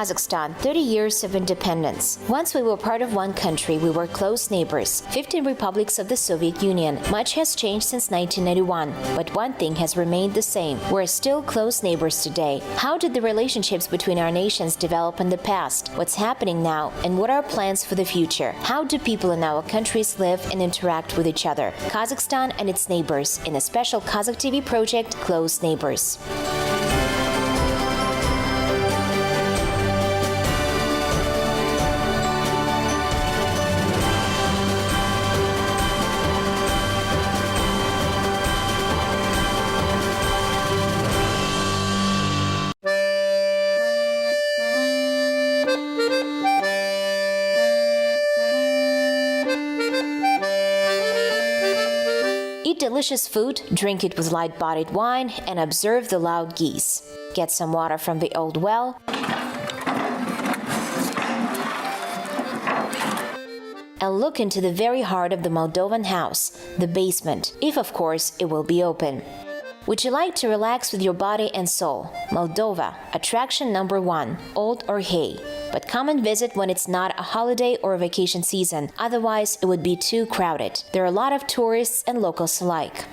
Kazakhstan, 30 years of independence. Once we were part of one country, we were close neighbors. 15 republics of the Soviet Union. Much has changed since 1991, but one thing has remained the same. We're still close neighbors today. How did the relationships between our nations develop in the past? What's happening now? And what are our plans for the future? How do people in our countries live and interact with each other? Kazakhstan and its neighbors in a special Qazaq TV project, Close Neighbors. Eat delicious food, drink it with light-bodied wine, and observe the loud geese. Get some water from the old well, and look into the very heart of the Moldovan house, the basement, if of course it will be open. Would you like to relax with your body and soul? Moldova, attraction number 1, old or hay. But come and visit when it's not a holiday or a vacation season, otherwise it would be too crowded. There are a lot of tourists and locals alike.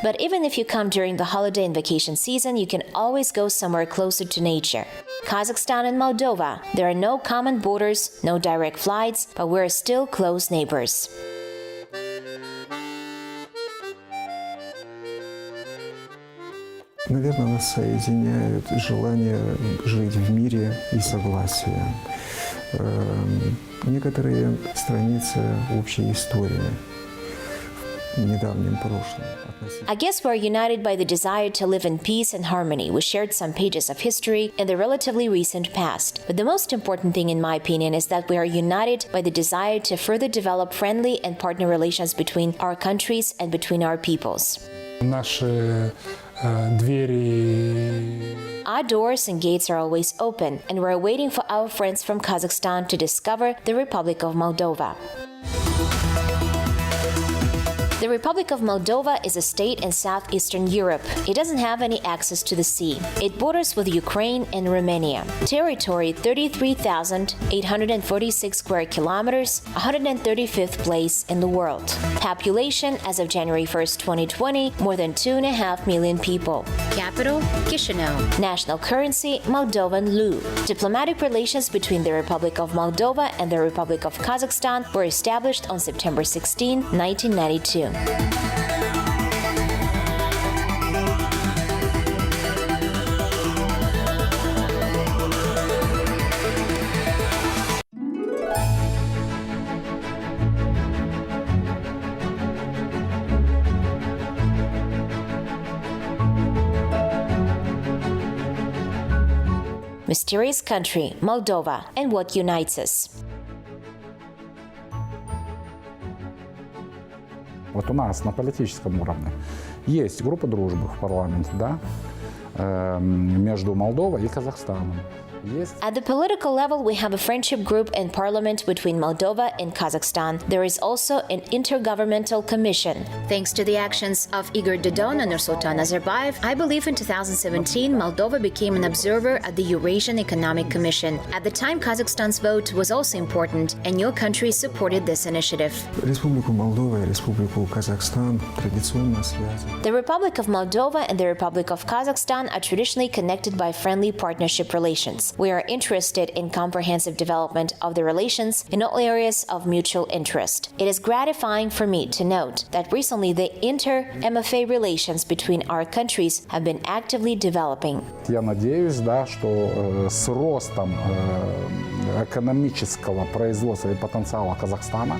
But even if you come during the holiday and vacation season, you can always go somewhere closer to nature. Kazakhstan and Moldova, there are no common borders, no direct flights, but we're still close neighbors. Наверное, нас соединяет желание жить в мире и согласии. Некоторые страницы общей истории в недавнем прошлом. I guess we're united by the desire to live in peace and harmony. We shared some pages of history in the relatively recent past. But the most important thing, in my opinion, is that we are united by the desire to further develop friendly and partner relations between our countries and between our peoples. Our doors and gates are always open, and we're waiting for our friends from Kazakhstan to discover the Republic of Moldova. The Republic of Moldova is a state in southeastern Europe. It doesn't have any access to the sea. It borders with Ukraine and Romania. Territory 33,846 square kilometers, 135th place in the world. Population as of January 1st, 2020, more than 2.5 million people. Capital, Chisinau. National currency, Moldovan leu. Diplomatic relations between the Republic of Moldova and the Republic of Kazakhstan were established on September 16, 1992. Mysterious country, Moldova, and what unites us. Вот у нас на политическом уровне есть группа дружбы в парламенте, да, между Молдовой и Казахстаном. At the political level, we have a friendship group in parliament between Moldova and Kazakhstan. There is also an intergovernmental commission. Thanks to the actions of Igor Dodon and Nursultan Nazarbayev, I believe in 2017, Moldova became an observer at the Eurasian Economic Commission. At the time, Kazakhstan's vote was also important, and your country supported this initiative. Республику Молдова и Республику Казахстан традиционно связаны. The Republic of Moldova and the Republic of Kazakhstan are traditionally connected by friendly partnership relations. We are interested in comprehensive development of the relations in all areas of mutual interest. It is gratifying for me to note that recently the inter-MFA relations between our countries have been actively developing. Я надеюсь, да, что с ростом экономического производства и потенциала Казахстана,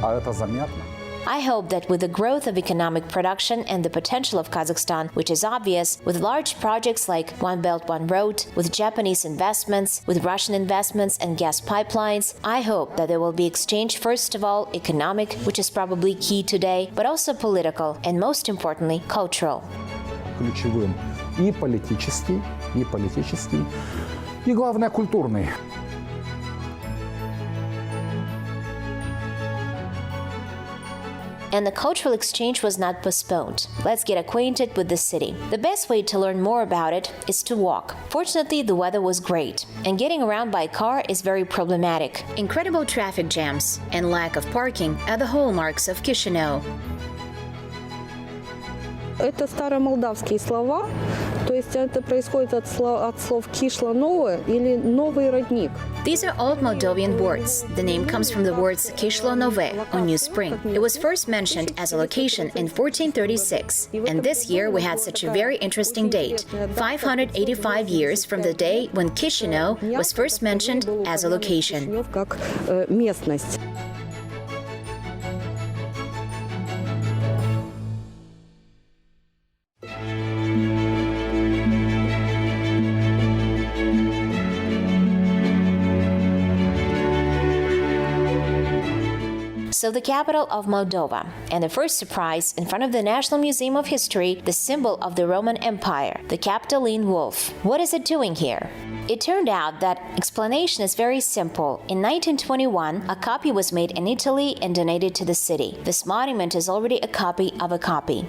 а это заметно, I hope that with the growth of economic production and the potential of Kazakhstan, which is obvious, with large projects like One Belt, One Road, with Japanese investments, with Russian investments and gas pipelines, I hope that there will be exchange, first of all, economic, which is probably key today, but also political, and most importantly, cultural. Ключевым и политический, и главное, культурный. And the cultural exchange was not postponed. Let's get acquainted with the city. The best way to learn more about it is to walk. Fortunately, the weather was great, and getting around by car is very problematic. Incredible traffic jams and lack of parking are the hallmarks of Chisinau. Это старомолдавские слова, то есть это происходит от слов «кишло новое» или «новый родник». These are old Moldovan words. The name comes from the words Kishlo Nove, or New Spring. It was first mentioned as a location in 1436, and this year we had such a very interesting date, 585 years from the day when Chisinau was first mentioned as a location. Как местность. So the capital of Moldova, and the first surprise in front of the National Museum of History, the symbol of the Roman Empire, the Capitoline wolf. What is it doing here? It turned out that explanation is very simple. In 1921, a copy was made in Italy and donated to the city. This monument is already a copy of a copy.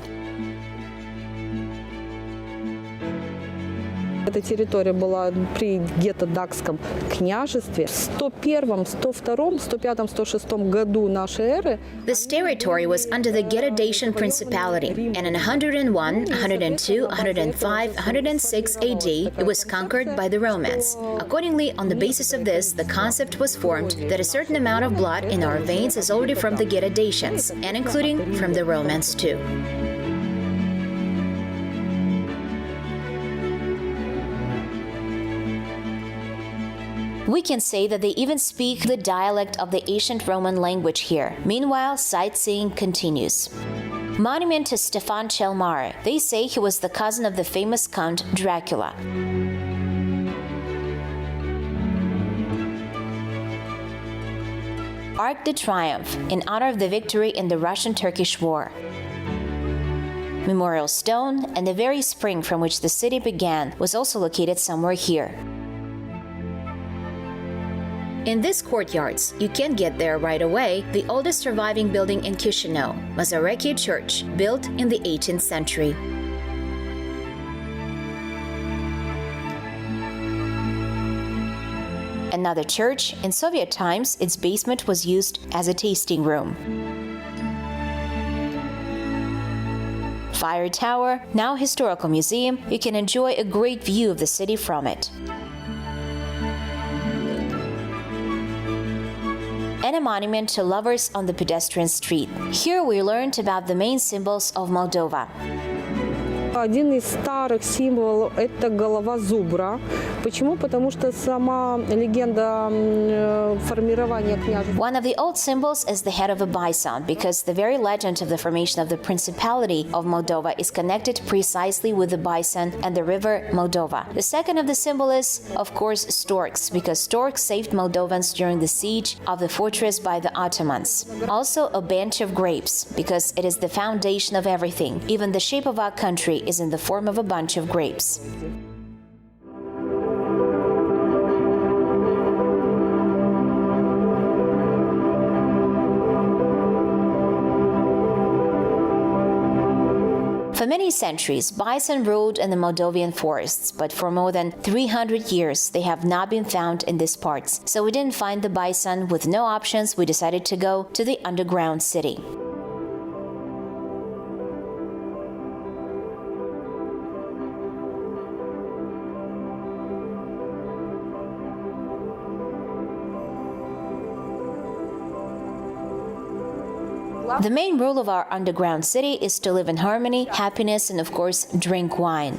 Эта территория была при гетто-дакском княжестве. В 101, 102, 105, 106 году нашей эры. This territory was under the Getae Principality, and in 101, 102, 105, 106 AD, it was conquered by the Romans. Accordingly, on the basis of this, the concept was formed that a certain amount of blood in our veins is already from the Getae, and including from the Romans too. We can say that they even speak the dialect of the ancient Roman language here. Meanwhile, sightseeing continues. Monument to Stefan cel Mare. They say he was the cousin of the famous Count Dracula. Arc de Triomphe, in honor of the victory in the Russian-Turkish War. Memorial Stone and the very spring from which the city began was also located somewhere here. In these courtyards, you can get there right away, the oldest surviving building in Chisinau, Mazareki Church, built in the 18th century. Another church, in Soviet times, its basement was used as a tasting room. Fire Tower, now historical museum, you can enjoy a great view of the city from it. And a monument to lovers on the pedestrian street. Here we learned about the main symbols of Moldova. Один из старых символов – это голова зубра. Почему? Потому что сама легенда формирования княжества. One of the old symbols is the head of a bison, because the very legend of the formation of the Principality of Moldova is connected precisely with the bison and the river Moldova. The second of the symbol is, of course, storks, because storks saved Moldovans during the siege of the fortress by the Ottomans. Also, a bunch of grapes, because it is the foundation of everything. Even the shape of our country is in the form of a bunch of grapes. For many centuries, bison ruled in the Moldovan forests, but for more than 300 years, they have not been found in these parts. So we didn't find the bison. With no options, we decided to go to the underground city. The main rule of our underground city is to live in harmony, happiness, and of course, drink wine.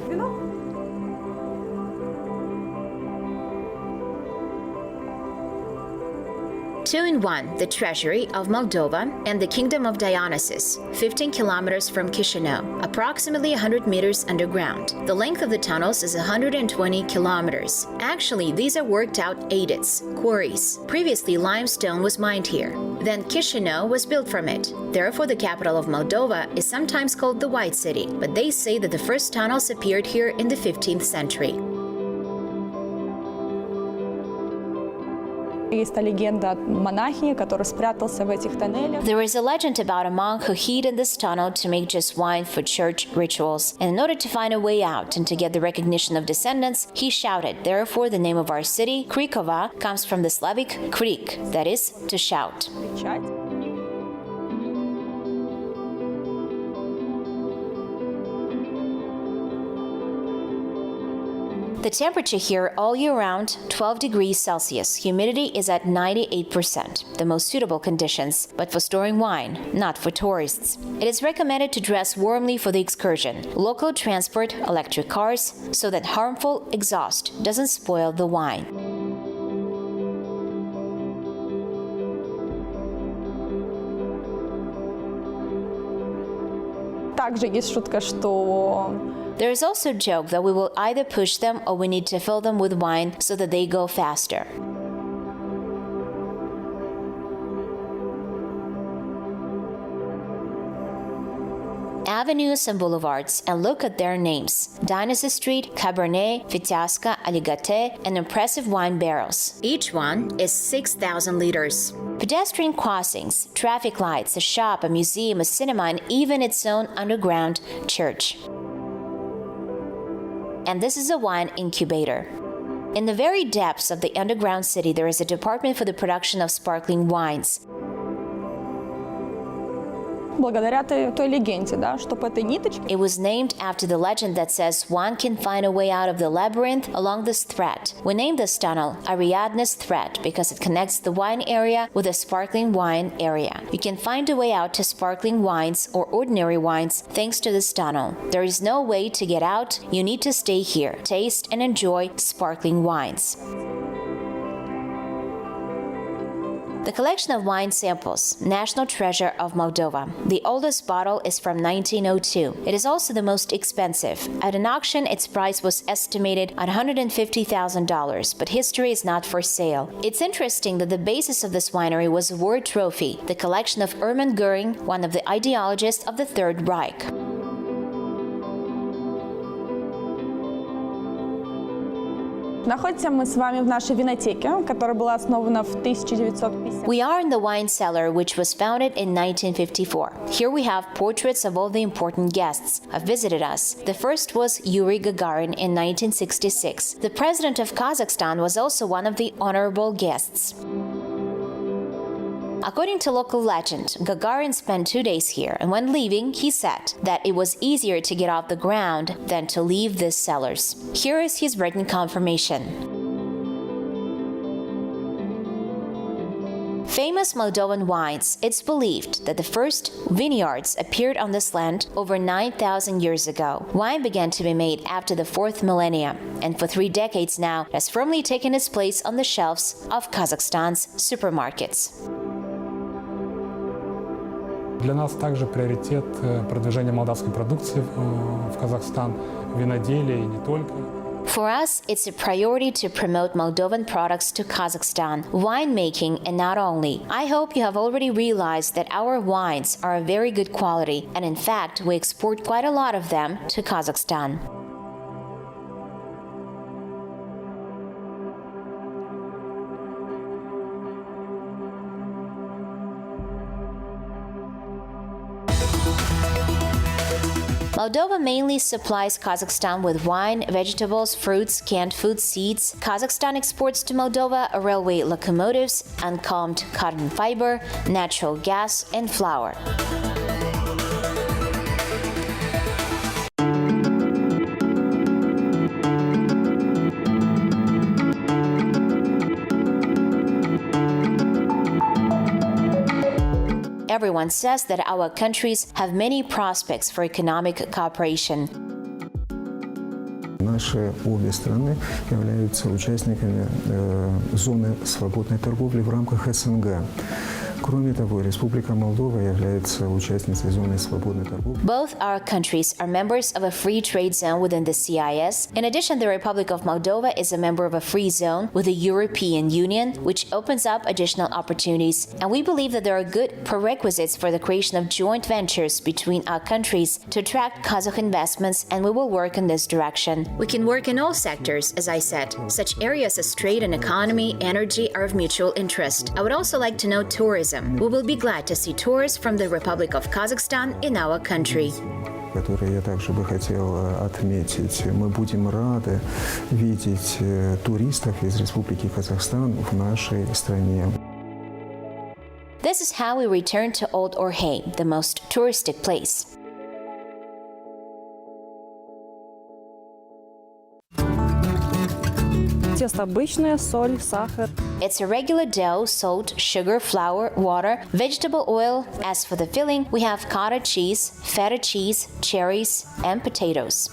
Two-in-one, the treasury of Moldova and the kingdom of Dionysus, 15 kilometers from Chisinau, approximately 100 meters underground. The length of the tunnels is 120 kilometers. Actually, these are worked out adits, quarries. Previously, limestone was mined here. Then Chisinau was built from it. Therefore, the capital of Moldova is sometimes called the White City, but they say that the first tunnels appeared here in the 15th century. Есть легенда о монахине, который спрятался в этих тоннелях. There is a legend about a monk who hid in this tunnel to make just wine for church rituals. And in order to find a way out and to get the recognition of descendants, he shouted. Therefore, the name of our city, Krikova, comes from the Slavic krik, that is, to shout. The temperature here all year round, 12 degrees Celsius. Humidity is at 98%, the most suitable conditions, but for storing wine, not for tourists. It is recommended to dress warmly for the excursion. Local transport, electric cars, so that harmful exhaust doesn't spoil the wine. Также есть шутка, что There is also a joke that we will either push them or we need to fill them with wine so that they go faster. Avenues and boulevards, and look at their names. Dynasty Street, Cabernet, Vityaska, Aligate, and impressive wine barrels. Each one is 6,000 liters. Pedestrian crossings, traffic lights, a shop, a museum, a cinema, and even its own underground church. And this is a wine incubator. In the very depths of the underground city, there is a department for the production of sparkling wines. благодаря той легенде, да, что по этой ниточке. It was named after the legend that says one can find a way out of the labyrinth along this thread. We named this tunnel Ariadne's Thread because it connects the wine area with the sparkling wine area. You can find a way out to sparkling wines or ordinary wines thanks to this tunnel. There is no way to get out. You need to stay here, taste and enjoy sparkling wines. The collection of wine samples, national treasure of Moldova. The oldest bottle is from 1902. It is also the most expensive. At an auction, its price was estimated at $150,000, but history is not for sale. It's interesting that the basis of this winery was a war trophy, the collection of Yuri Gagarin, one of the ideologists of the Third Reich. Находимся мы с вами в нашей винотеке, которая была основана в 1950. We are in the wine cellar, which was founded in 1954. Here we have portraits of all the important guests who have visited us. The first was Yuri Gagarin in 1966. The president of Kazakhstan was also one of the honorable guests. According to local legend, Gagarin spent 2 days here, and when leaving, he said that it was easier to get off the ground than to leave these cellars. Here is his written confirmation. Famous Moldovan wines. It's believed that the first vineyards appeared on this land over 9,000 years ago. Wine began to be made after the 4th millennium, and for 3 decades now, it has firmly taken its place on the shelves of Kazakhstan's supermarkets. Для нас также приоритет продвижения молдавской продукции в Казахстан, виноделия и не только. For us, it's a priority to promote Moldovan products to Kazakhstan, winemaking and not only. I hope you have already realized that our wines are of very good quality, and in fact, we export quite a lot of them to Kazakhstan. Moldova mainly supplies Kazakhstan with wine, vegetables, fruits, canned food, seeds. Kazakhstan exports to Moldova railway locomotives, uncombed cotton fiber, natural gas, and flour. Everyone says that our countries have many prospects for economic cooperation. Наши обе страны являются участниками зоны свободной торговли в рамках СНГ. Кроме того, Республика Молдова является участницей зоны свободной торговли. Both our countries are members of a free trade zone within the CIS. In addition, the Republic of Moldova is a member of a free zone with the European Union, which opens up additional opportunities. And we believe that there are good prerequisites for the creation of joint ventures between our countries to attract Kazakh investments, and we will work in this direction. We can work in all sectors, as I said. Such areas as trade and economy, energy are of mutual interest. I would also like to note tourism. We will be glad to see tourists from the Republic of Kazakhstan in our country. Которые я также бы хотел отметить. Мы будем рады видеть туристов из Республики Казахстан в нашей стране. This is how we return to Old Orhei, the most touristic place. Тесто обычное, соль, сахар. It's a regular dough, salt, sugar, flour, water, vegetable oil. As for the filling, we have cottage cheese, feta cheese, cherries, and potatoes.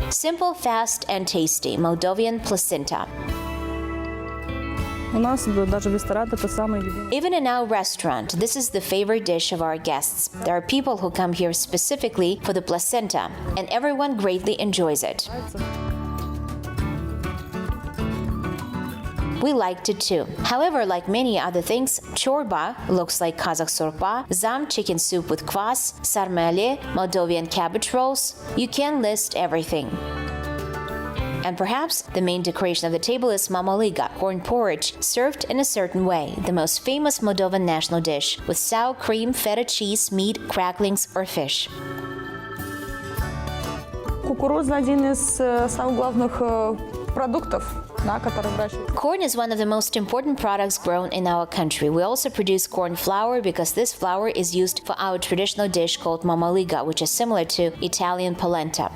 Simple, fast, and tasty Moldovan placenta. У нас даже в ресторане это самое любимое. Even in our restaurant, this is the favorite dish of our guests. There are people who come here specifically for the placenta, and everyone greatly enjoys it. We liked it too. However, like many other things, chorba looks like Kazakh sorba, zam chicken soup with kvass, sarmale, Moldovan cabbage rolls. You can list everything. And perhaps the main decoration of the table is mamaliga, corn porridge, served in a certain way, the most famous Moldovan national dish, with sour cream, feta cheese, meat, cracklings, or fish. Кукуруза один из самых главных продуктов, который выращивают. Corn is one of the most important products grown in our country. We also produce corn flour because this flour is used for our traditional dish called mamaliga, which is similar to Italian polenta.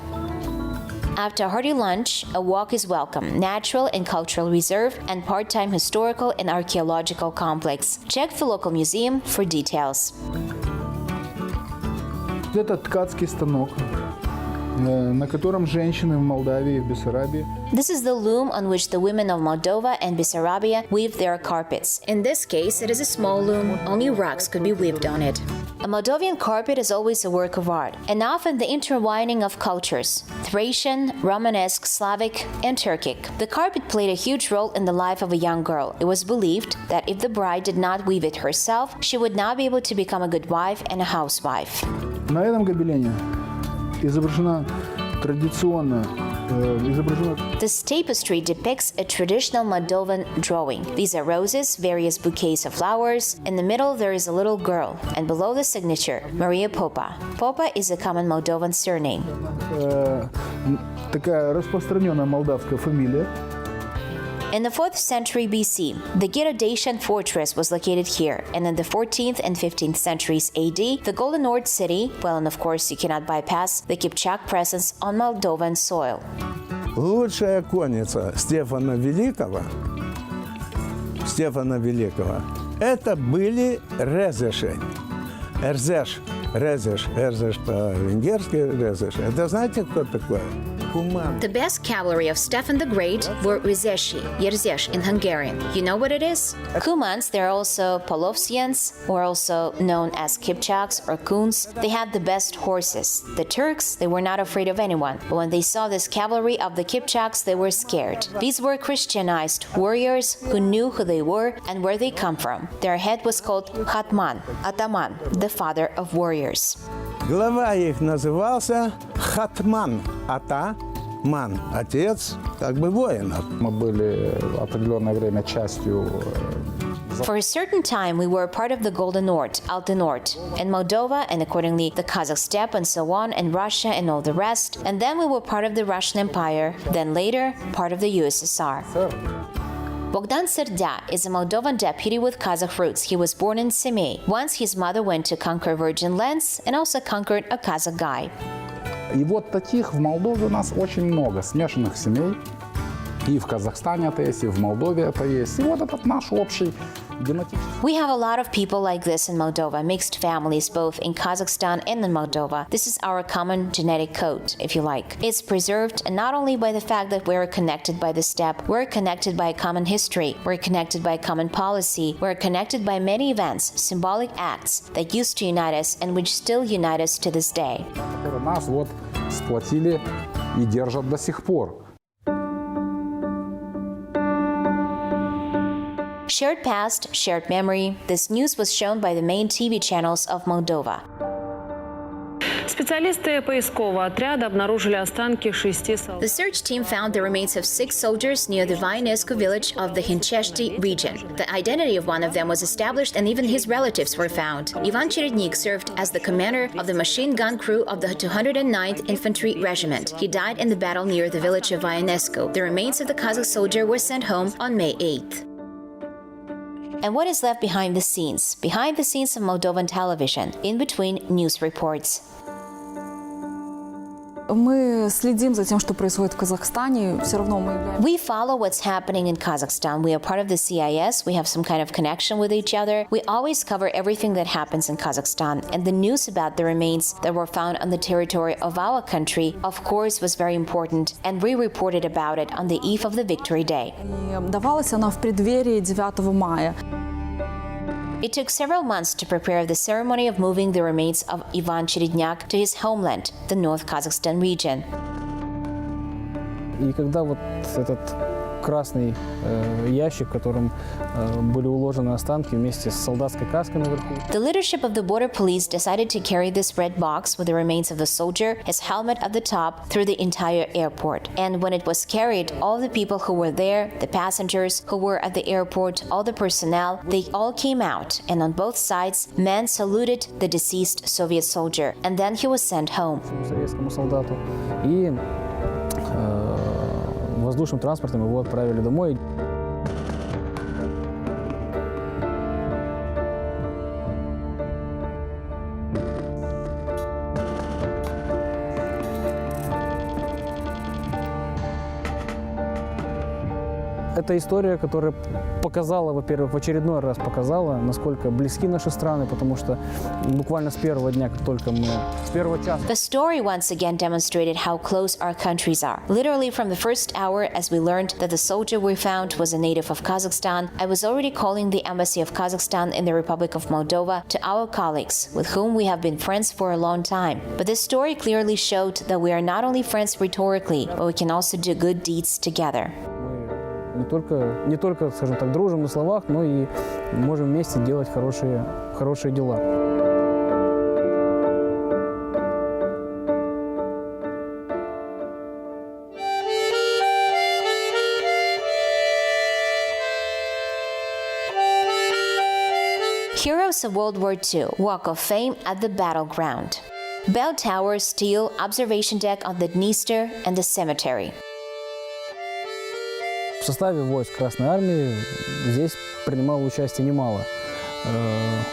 After a hearty lunch, a walk is welcome, natural and cultural reserve, and part-time historical and archaeological complex. Check the local museum for details. Это ткацкий станок, на котором женщины в Молдавии и в Бессарабии. This is the loom on which the women of Moldova and Bessarabia weave their carpets. In this case, it is a small loom. Only rugs could be weaved on it. A Moldovan carpet is always a work of art, and often the intertwining of cultures: Thracian, Romanesque, Slavic, and Turkic. The carpet played a huge role in the life of a young girl. It was believed that if the bride did not weave it herself, she would not be able to become a good wife and a housewife. На этом гобелене изображена традиционно. This tapestry depicts a traditional Moldovan drawing. These are roses, various bouquets of flowers. In the middle, there is a little girl, and below the signature, Maria Popa. Popa is a common Moldovan surname. Такая распространенная молдавская фамилия. In the 4th century BC, the Gagauz fortress was located here, and in the 14th and 15th centuries AD, the Golden Horde city, well, and of course you cannot bypass the Kipchak presence on Moldovan soil. Лучшая конница Стефана Великого, это были резеши. Эрзеш по-венгерски, резеш. Это знаете, кто такой? The best cavalry of Stefan the Great were Rizesi, Yerzes in Hungarian. You know what it is? Kumans, they're also Polovsians, or also known as Kipchaks or Kuns. They had the best horses. The Turks, they were not afraid of anyone, but when they saw this cavalry of the Kipchaks, they were scared. These were Christianized warriors who knew who they were and where they come from. Their head was called Khatman, Ataman, the father of warriors. Глава их назывался Хатман, Атаман, отец как бы воинов. Мы были определенное время частью. For a certain time, we were part of the Golden Horde, Alten Horde, and Moldova, and accordingly the Kazakh steppe and so on, and Russia and all the rest. And then we were part of the Russian Empire, then later part of the USSR. Bogdan Serdya is a Moldovan deputy with Kazakh roots. He was born in Semey. Once his mother went to conquer virgin lands and also conquered a Kazakh guy. И вот таких в Молдове у нас очень много, смешанных семей. И в Казахстане это есть, и в Молдове это есть. И вот этот наш общий генетический. We have a lot of people like this in Moldova, mixed families both in Kazakhstan and in Moldova. This is our common genetic code, if you like. It's preserved and not only by the fact that we're connected by the steppe, we're connected by a common history, we're connected by a common policy, we're connected by many events, symbolic acts that used to unite us and which still unite us to this day. Которые нас вот сплотили и держат до сих пор. Shared past, shared memory. This news was shown by the main TV channels of Moldova. Специалисты поискового отряда обнаружили останки 6 солдат. The search team found the remains of 6 soldiers near the Vaineskhu village of the Hincheshti region. The identity of one of them was established and even his relatives were found. Ivan Cherednik served as the commander of the machine gun crew of the 209th Infantry Regiment. He died in the battle near the village of Vaineskhu. The remains of the Kazakh soldier were sent home on May 8th. And what is left behind the scenes of Moldovan television, in between news reports? Мы следим за тем, что происходит в Казахстане. Все равно мы являемся... We follow what's happening in Kazakhstan. We are part of the CIS. We have some kind of connection with each other. We always cover everything that happens in Kazakhstan. And the news about the remains that were found on the territory of our country, of course, was very important. And we reported about it on the eve of the Victory Day. И давалась она в преддверии 9 мая. It took several months to prepare the ceremony of moving the remains of Ivan Cherednik to his homeland, the North Kazakhstan region. И когда вот этот красный ящик, в котором были уложены останки вместе с солдатской каской наверху. The leadership of the border police decided to carry this red box with the remains of the soldier, his helmet at the top, through the entire airport. And when it was carried, all the people who were there, the passengers who were at the airport, all the personnel, they all came out. And on both sides, men saluted the deceased Soviet soldier. And then he was sent home. Советскому солдату. И воздушным транспортом его отправили домой. Это история, которая показала, во-первых, в очередной раз показала, насколько близки наши страны, потому что буквально с первого дня, как только мы, с первого часа. The story once again demonstrated how close our countries are. Literally from the first hour, as we learned that the soldier we found was a native of Kazakhstan, I was already calling the embassy of Kazakhstan in the Republic of Moldova to our colleagues, with whom we have been friends for a long time. But this story clearly showed that we are not only friends rhetorically, but we can also do good deeds together. Не только, скажем так, дружим на словах, но и можем вместе делать хорошие дела. Heroes of World War II, Walk of Fame at the battleground. Bell tower, steel, observation deck on the Dniester and the cemetery. В составе войск Красной Армии здесь принимало участие немало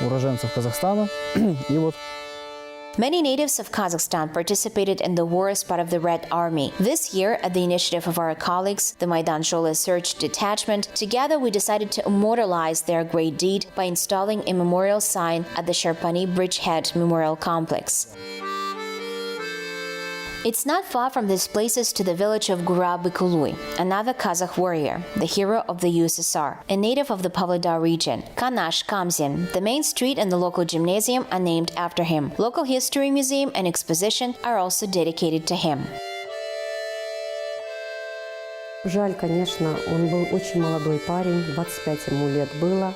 уроженцев Казахстана. И вот Many natives of Kazakhstan participated in the war as part of the Red Army. This year, at the initiative of our colleagues, the Maidan Zhola Search Detachment, together we decided to immortalize their great deed by installing a memorial sign at the Sherpani Bridgehead Memorial Complex. It's not far from these places to the village of Gura-Bykului, another Kazakh warrior, the hero of the USSR, a native of the Pavlodar region. Kanash Kamzin, the main street and the local gymnasium are named after him. Local history museum and exposition are also dedicated to him. Жаль, конечно, он был очень молодой парень, 25 ему лет было.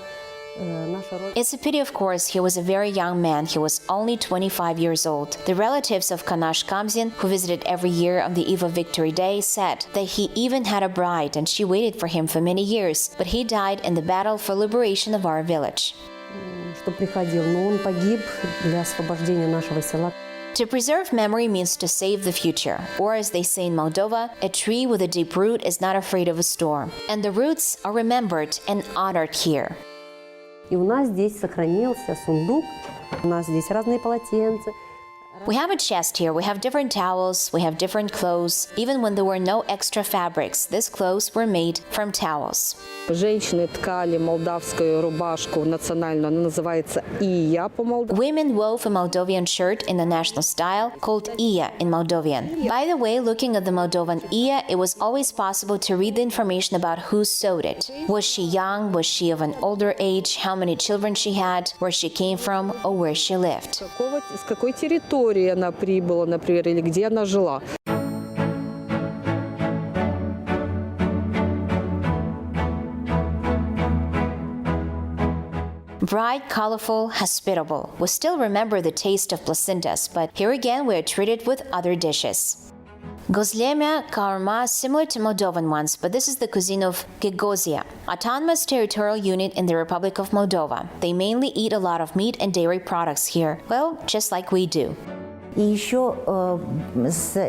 It's a pity, of course, he was a very young man. He was only 25 years old. The relatives of Kanash Kamzin, who visited every year on the eve of Victory Day, said that he even had a bride and she waited for him for many years, but he died in the battle for liberation of our village. Что приходил, но он погиб для освобождения нашего села. To preserve memory means to save the future, or as they say in Moldova, a tree with a deep root is not afraid of a storm. And the roots are remembered and honored here. И у нас здесь сохранился сундук, у нас здесь разные полотенца. We have a chest here, we have different towels, we have different clothes. Even when there were no extra fabrics, these clothes were made from towels. Женщины ткали молдавскую рубашку национальную, она называется ия по-молдавски. Women wove a Moldovan shirt in the national style called iya in Moldovan. By the way, looking at the Moldovan iya, it was always possible to read the information about who sewed it. Was she young? Was she of an older age? How many children she had? Where she came from? Or where she lived? С какой территории она прибыла, например, или где она жила. Bright, colorful, hospitable. We still remember the taste of placindas, but here again we are treated with other dishes. Gozlemia, kaurma, similar to Moldovan ones, but this is the cuisine of Gagauz, autonomous territorial unit in the Republic of Moldova. They mainly eat a lot of meat and dairy products here, well, just like we do. И еще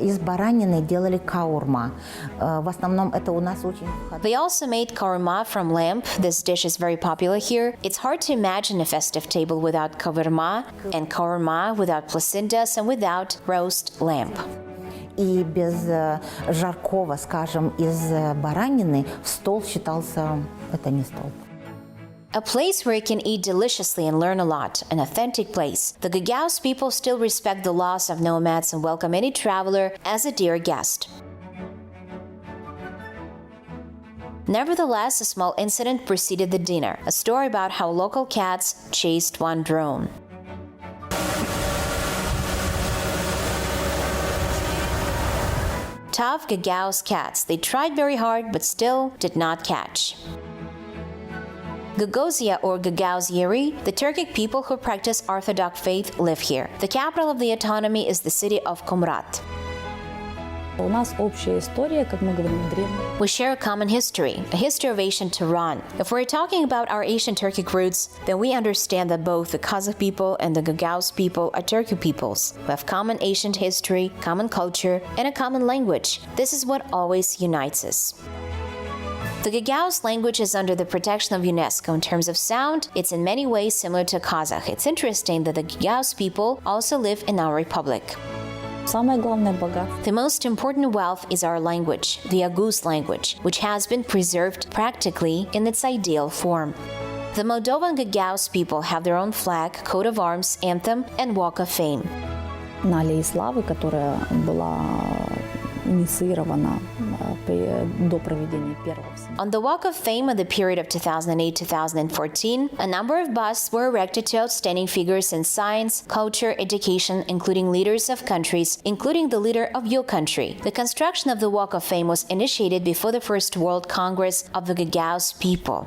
из баранины делали kaurma. В основном это у нас очень... They also made kaurma from lamb. This dish is very popular here. It's hard to imagine a festive table without kaurma, and kaurma without placindas, and without roast lamb. И без жаркого, скажем, из баранины стол считался... Это не стол. A place where you can eat deliciously and learn a lot, an authentic place. The Gagauz people still respect the laws of nomads and welcome any traveler as a dear guest. Nevertheless, a small incident preceded the dinner, a story about how local cats chased one drone. Tough Gagauz cats, they tried very hard but still did not catch. Gagauzia or Gagauz Yuri, the Turkic people who practice Orthodox faith, live here. The capital of the autonomy is the city of Comrat. У нас общая история, как мы говорим, древняя. We share a common history, a history of ancient Tehran. If we're talking about our ancient Turkic roots, then we understand that both the Kazakh people and the Gagauz people are Turkic peoples. We have common ancient history, common culture, and a common language. This is what always unites us. The Gagauz language is under the protection of UNESCO. In terms of sound, it's in many ways similar to Kazakh. It's interesting that the Gagauz people also live in our republic. Самое главное богатство. The most important wealth is our language, the Gagauz language, which has been preserved practically in its ideal form. The Moldovan Gagauz people have their own flag, coat of arms, anthem, and walk of fame. На аллее славы, которая была инициирована до проведения первого. On the Walk of Fame of the period of 2008-2014, a number of busts were erected to outstanding figures in science, culture, education, including leaders of countries, including the leader of your country. The construction of the Walk of Fame was initiated before the First World Congress of the Gagauz people.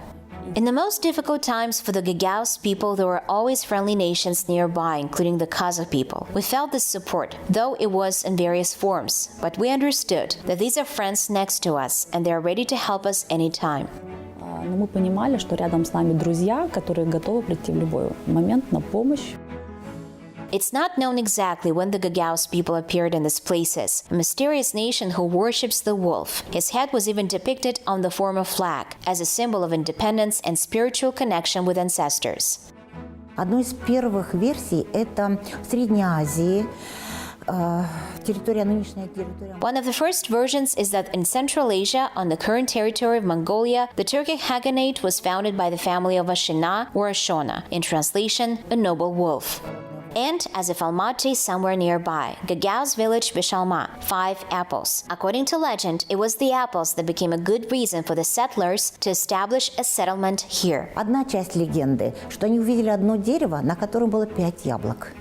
In the most difficult times for the Gagauz people, there were always friendly nations nearby, including the Kazakh people. We felt this support, though it was in various forms, but we understood that these are friends next to us, and they are ready to help us anytime. Но мы понимали, что рядом с нами друзья, которые готовы прийти в любой момент на помощь. It's not known exactly when the Gagauz people appeared in these places, a mysterious nation who worships the wolf. His head was even depicted on the form of flag, as a symbol of independence and spiritual connection with ancestors. Одной из первых версий это в Средней Азии. One of the first versions is that in Central Asia, on the current territory of Mongolia, the Turkic Khaganate was founded by the family of Ashina or Ashona, in translation, a noble wolf. And, as if Almaty somewhere nearby, Gagauz village Bishalma, 5 apples. According to legend, it was the apples that became a good reason for the settlers to establish a settlement here. Одна часть легенды, что они увидели одно дерево, на котором было 5 яблок.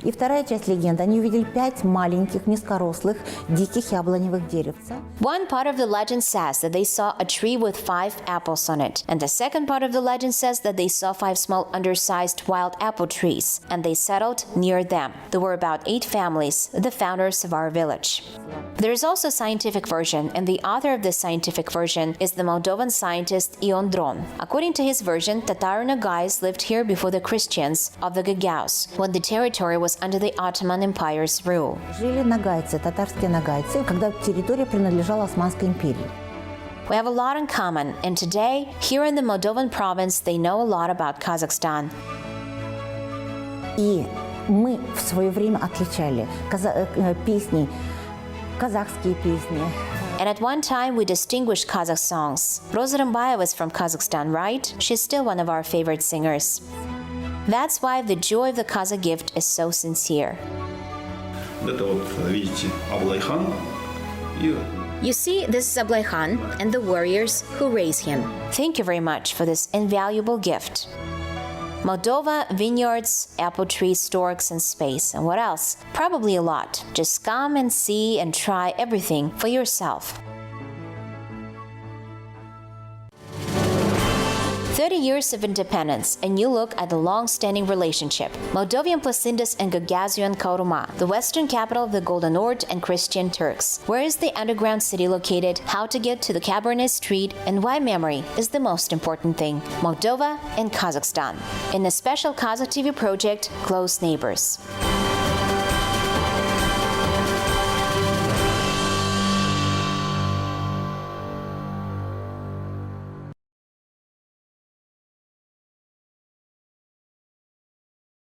И вторая часть легенды, они увидели 5 маленьких, низкорослых, диких яблоневых деревца. One part of the legend says that they saw a tree with 5 apples on it. And the second part of the legend says that they saw 5 small undersized wild apple trees, and they settled near them. There were about 8 families, the founders of our village. There is also a scientific version, and the author of this scientific version is the Moldovan scientist Ion Dron. According to his version, Tatar Nogais lived here before the Christians of the Gagauz, when the territory was under the Ottoman Empire's rule. Жили нагайцы, татарские нагайцы, когда территория принадлежала Османской империи. We have a lot in common, and today, here in the Moldovan province, they know a lot about Kazakhstan. И мы в свое время отличали песни, казахские песни. And at one time, we distinguished Kazakh songs. Rosa Rymbayeva is from Kazakhstan, right? She's still one of our favorite singers. That's why the joy of the Kazakh gift is so sincere. Это вот, видите, Аблайхан и You see, this is Ablai Khan and the warriors who raise him. Thank you very much for this invaluable gift. Moldova, vineyards, apple trees, storks, and space. And what else? Probably a lot. Just come and see and try everything for yourself. 30 years of independence, and you look at the long-standing relationship. Moldovan placindas and Gagauzian kaurma, the western capital of the Golden Horde and Christian Turks. Where is the underground city located? How to get to the Cabernet Street? And why memory is the most important thing. Moldova and Kazakhstan. In the special Qazaq TV project, Close Neighbors.